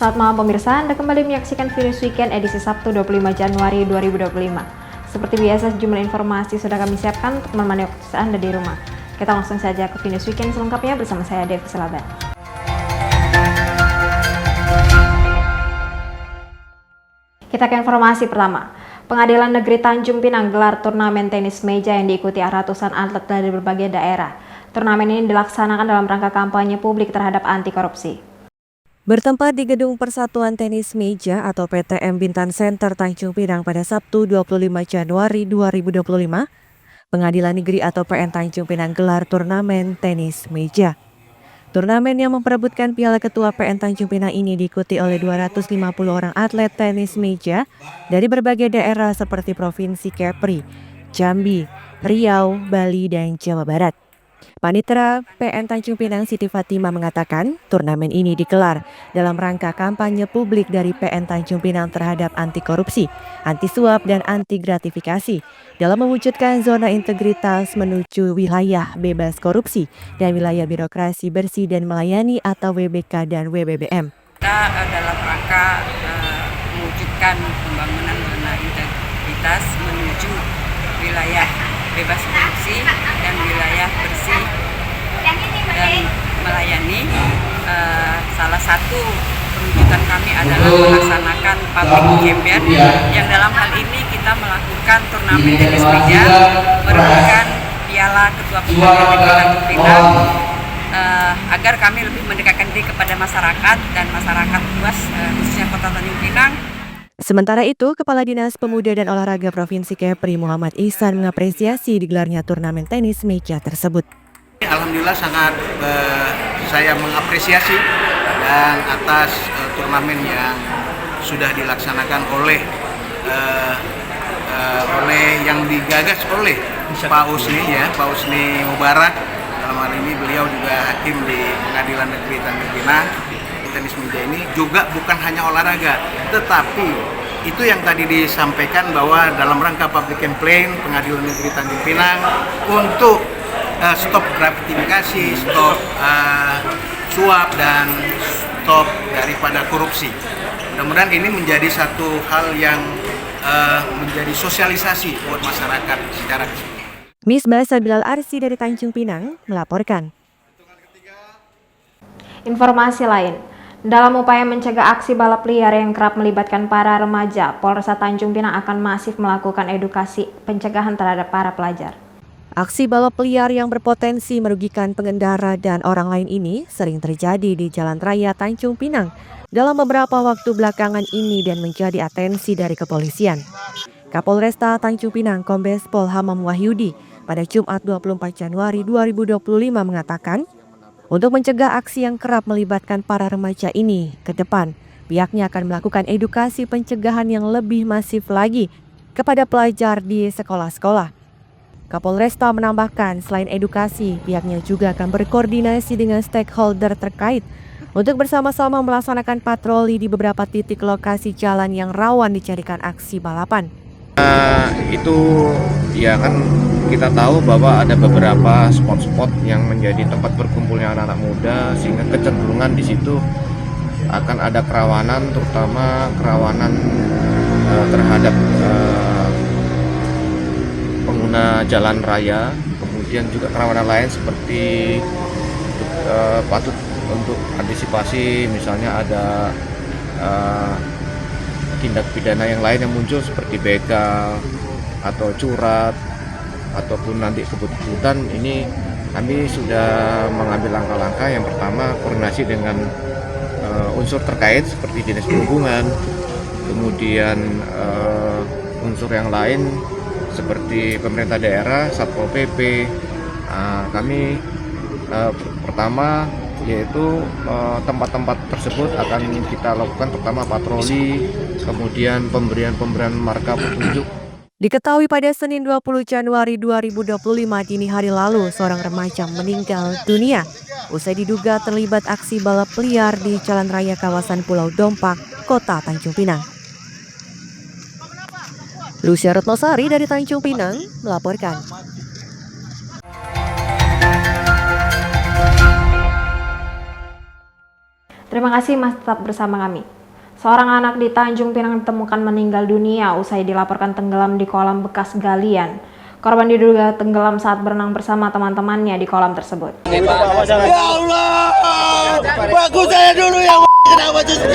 Selamat malam pemirsa, Anda kembali menyaksikan Virus Weekend edisi Sabtu 25 Januari 2025. Seperti biasa, sejumlah informasi sudah kami siapkan untuk menemani waktu Anda di rumah. Kita langsung saja ke Virus Weekend selengkapnya bersama saya, Devi Selaban. Kita ke informasi pertama. Pengadilan Negeri Tanjung Pinang gelar turnamen tenis meja yang diikuti ratusan atlet dari berbagai daerah. Turnamen ini dilaksanakan dalam rangka kampanye publik terhadap anti korupsi. Bertempat di Gedung Persatuan Tenis Meja atau PTM Bintan Center Tanjung Pinang pada Sabtu 25 Januari 2025, Pengadilan Negeri atau PN Tanjung Pinang gelar turnamen tenis meja. Turnamen yang memperebutkan Piala Ketua PN Tanjung Pinang ini diikuti oleh 250 orang atlet tenis meja dari berbagai daerah seperti Provinsi Kepri, Jambi, Riau, Bali, dan Jawa Barat. Panitera PN Tanjung Pinang Siti Fatima mengatakan turnamen ini digelar dalam rangka kampanye publik dari PN Tanjung Pinang terhadap anti korupsi, anti suap, dan anti gratifikasi dalam mewujudkan zona integritas menuju wilayah bebas korupsi dan wilayah birokrasi bersih dan melayani atau WBK dan WBBM. Kita dalam rangka mewujudkan pembangunan zona integritas menuju wilayah bebas korupsi dan wilayah bersih dan melayani. Salah satu perwujudan kami adalah melaksanakan public campaign yang dalam hal ini kita melakukan turnamen tenis meja merebutkan Piala Ketua Pengadilan Negeri Tanjung Pinang agar kami lebih mendekatkan diri kepada masyarakat dan masyarakat luas khususnya Kota Tanjung Pinang. Sementara itu, Kepala Dinas Pemuda dan Olahraga Provinsi Kepri Muhammad Ihsan mengapresiasi digelarnya turnamen tenis meja tersebut. Alhamdulillah sangat saya mengapresiasi dan atas turnamen yang sudah dilaksanakan oleh yang digagas oleh Pak Husni Mubarak. Dalam hal ini beliau juga hakim di Pengadilan Negeri Tanjung Pinang. Tenis meja ini juga bukan hanya olahraga, tetapi itu yang tadi disampaikan bahwa dalam rangka public campaign Pengadilan Negeri Tanjung Pinang untuk stop gratifikasi, stop suap, dan stop daripada korupsi. Mudah-mudahan ini menjadi satu hal yang menjadi sosialisasi buat masyarakat secara keseluruhan. Misbah Sabilal Arsi dari Tanjung Pinang melaporkan. Informasi lain. Dalam upaya mencegah aksi balap liar yang kerap melibatkan para remaja, Polresta Tanjung Pinang akan masif melakukan edukasi pencegahan terhadap para pelajar. Aksi balap liar yang berpotensi merugikan pengendara dan orang lain ini sering terjadi di Jalan Raya Tanjung Pinang dalam beberapa waktu belakangan ini dan menjadi atensi dari kepolisian. Kapolresta Tanjung Pinang Kombes Pol Hamam Wahyudi pada Jumat 24 Januari 2025 mengatakan, untuk mencegah aksi yang kerap melibatkan para remaja ini ke depan, pihaknya akan melakukan edukasi pencegahan yang lebih masif lagi kepada pelajar di sekolah-sekolah. Kapolresta menambahkan, selain edukasi, pihaknya juga akan berkoordinasi dengan stakeholder terkait untuk bersama-sama melaksanakan patroli di beberapa titik lokasi jalan yang rawan dijadikan aksi balapan. Itu ya kan kita tahu bahwa ada beberapa spot-spot yang menjadi tempat berkumpulnya anak-anak muda, sehingga kecenderungan di situ akan ada kerawanan, terutama kerawanan terhadap pengguna jalan raya, kemudian juga kerawanan lain seperti patut untuk antisipasi, misalnya ada tindak pidana yang lain yang muncul seperti begal atau curat ataupun nanti kebut-kebutan. Ini kami sudah mengambil langkah-langkah. Yang pertama, koordinasi dengan unsur terkait seperti dinas perhubungan, kemudian unsur yang lain seperti pemerintah daerah, Satpol PP. Kami pertama yaitu tempat-tempat tersebut akan kita lakukan pertama patroli, kemudian pemberian marka petunjuk. Diketahui pada Senin 20 Januari 2025 dini hari lalu, seorang remaja meninggal dunia usai diduga terlibat aksi balap liar di Jalan Raya kawasan Pulau Dompak, Kota Tanjung Pinang. Lucia Retnosari dari Tanjung Pinang melaporkan. Terima kasih Mas, tetap bersama kami. Seorang anak di Tanjung Pinang ditemukan meninggal dunia usai dilaporkan tenggelam di kolam bekas galian. Korban diduga tenggelam saat berenang bersama teman-temannya di kolam tersebut. Ya Allah, bagus saya dulu yang kenapa justru?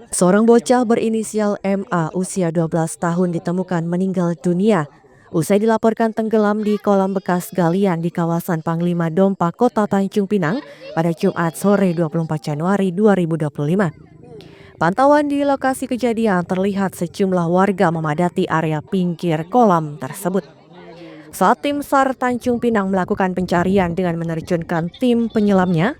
Seorang bocah berinisial MA usia 12 tahun ditemukan meninggal dunia usai dilaporkan tenggelam di kolam bekas galian di kawasan Panglima Dompa, Kota Tanjung Pinang pada Jumat sore 24 Januari 2025. Pantauan di lokasi kejadian terlihat sejumlah warga memadati area pinggir kolam tersebut. Saat tim SAR Tanjung Pinang melakukan pencarian dengan menerjunkan tim penyelamnya,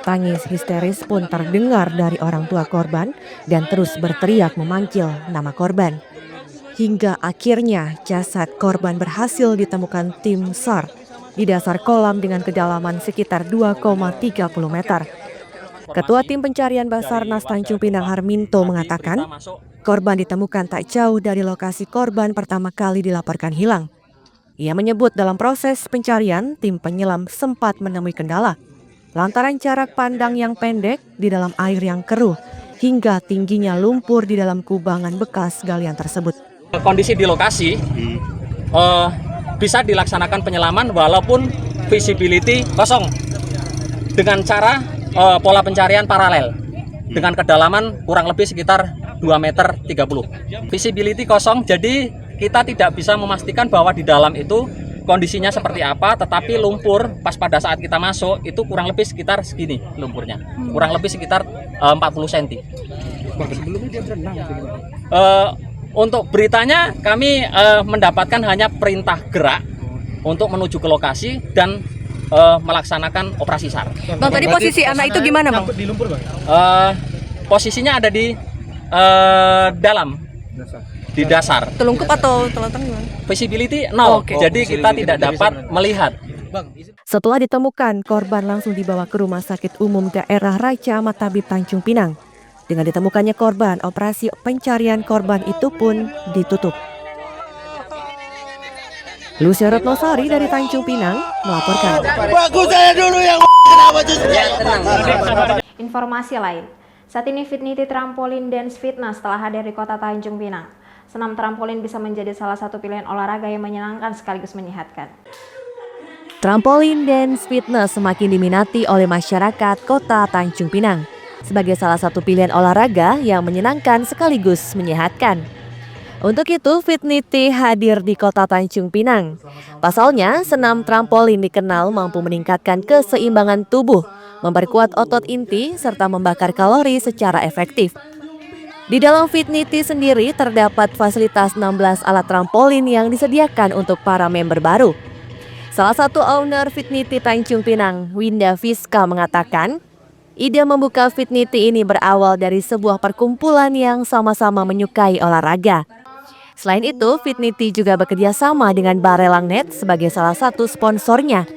tangis histeris pun terdengar dari orang tua korban dan terus berteriak memanggil nama korban. Hingga akhirnya jasad korban berhasil ditemukan tim SAR di dasar kolam dengan kedalaman sekitar 2,30 meter. Ketua Tim Pencarian Basarnas Tanjung Pinang Harminto mengatakan, korban ditemukan tak jauh dari lokasi korban pertama kali dilaporkan hilang. Ia menyebut dalam proses pencarian, tim penyelam sempat menemui kendala lantaran jarak pandang yang pendek di dalam air yang keruh hingga tingginya lumpur di dalam kubangan bekas galian tersebut. Kondisi di lokasi bisa dilaksanakan penyelaman walaupun visibility kosong dengan cara pola pencarian paralel dengan kedalaman kurang lebih sekitar 2,30 meter. Visibility kosong, jadi kita tidak bisa memastikan bahwa di dalam itu kondisinya seperti apa, tetapi lumpur pas pada saat kita masuk itu kurang lebih sekitar segini lumpurnya, kurang lebih sekitar 40 cm. Sebelumnya dia berenang? Untuk beritanya kami mendapatkan hanya perintah gerak untuk menuju ke lokasi dan melaksanakan operasi SAR. Bang, tadi posisi anak itu gimana, Bang? Di lumpur, Bang? Posisinya ada di dalam. Di dasar. Telungkup atau telentang gimana? Visibility nol, jadi kita tidak dapat melihat. Setelah ditemukan, korban langsung dibawa ke Rumah Sakit Umum Daerah Raja Ahmad Tabib Tanjung Pinang. Dengan ditemukannya korban, operasi pencarian korban itu pun ditutup. Lucia Retnosari dari Tanjung Pinang melaporkan. Bagus saya dulu yang kenapa justru? Informasi lain, saat ini Fitnity Trampolin Dance Fitness telah hadir di Kota Tanjung Pinang. Senam trampolin bisa menjadi salah satu pilihan olahraga yang menyenangkan sekaligus menyehatkan. Trampolin Dance Fitness semakin diminati oleh masyarakat Kota Tanjung Pinang sebagai salah satu pilihan olahraga yang menyenangkan sekaligus menyehatkan. Untuk itu, Fitnity hadir di Kota Tanjung Pinang. Pasalnya, senam trampolin dikenal mampu meningkatkan keseimbangan tubuh, memperkuat otot inti, serta membakar kalori secara efektif. Di dalam Fitnity sendiri terdapat fasilitas 16 alat trampolin yang disediakan untuk para member baru. Salah satu owner Fitnity Tanjung Pinang, Winda Fiska, mengatakan, ide membuka Fitnity ini berawal dari sebuah perkumpulan yang sama-sama menyukai olahraga. Selain itu, Fitnity juga bekerja sama dengan Barelangnet sebagai salah satu sponsornya,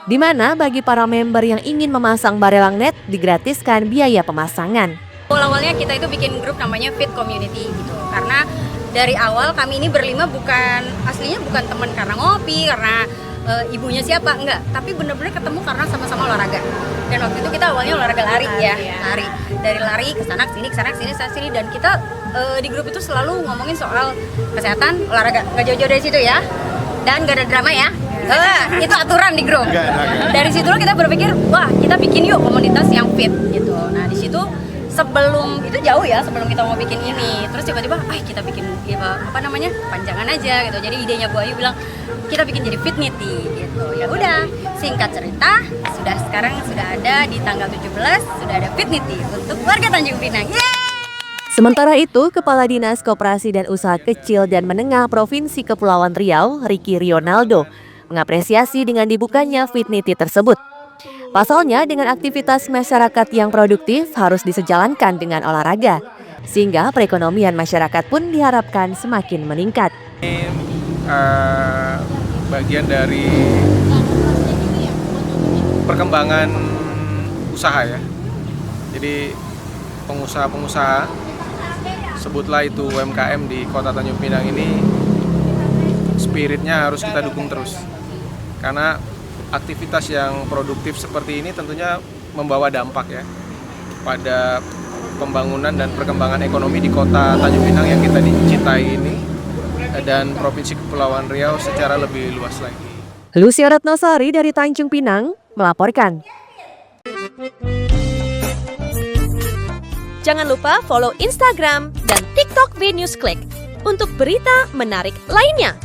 di mana bagi para member yang ingin memasang Barelangnet digratiskan biaya pemasangan. Awalnya kita itu bikin grup namanya Fit Community gitu, karena dari awal kami ini berlima aslinya bukan teman karena ngopi, karena ibunya siapa, enggak, tapi bener-bener ketemu karena sama-sama olahraga. Dan waktu itu kita awalnya olahraga lari ya, lari dari lari ke sana ke sini, dan kita di grup itu selalu ngomongin soal kesehatan, olahraga, nggak jauh-jauh dari situ ya, dan nggak ada drama ya. Itu aturan di grup. Dari situ kita berpikir, wah kita bikin yuk komunitas yang fit gitu. Nah di situ sebelum itu jauh ya, sebelum kita mau bikin ini, terus tiba-tiba kita bikin panjangan aja gitu. Jadi idenya Bu Ayu bilang kita bikin jadi Fitnity gitu. Ya udah, singkat cerita sekarang sudah ada di tanggal 17 sudah ada Fitnity untuk warga Tanjung Pinang. Sementara itu, Kepala Dinas Koperasi dan Usaha Kecil dan Menengah Provinsi Kepulauan Riau, Ricky Rionaldo, mengapresiasi dengan dibukanya Fitnity tersebut. Pasalnya, dengan aktivitas masyarakat yang produktif harus disejalankan dengan olahraga, sehingga perekonomian masyarakat pun diharapkan semakin meningkat. Ini bagian dari perkembangan usaha ya. Jadi pengusaha-pengusaha, sebutlah itu UMKM di Kota Tanjung Pinang ini, spiritnya harus kita dukung terus. Karena aktivitas yang produktif seperti ini tentunya membawa dampak ya pada pembangunan dan perkembangan ekonomi di kota Tanjung Pinang yang kita cintai ini dan Provinsi Kepulauan Riau secara lebih luas lagi. Lucia Ratnasari dari Tanjung Pinang melaporkan. Jangan lupa follow Instagram dan TikTok VNewsClick untuk berita menarik lainnya.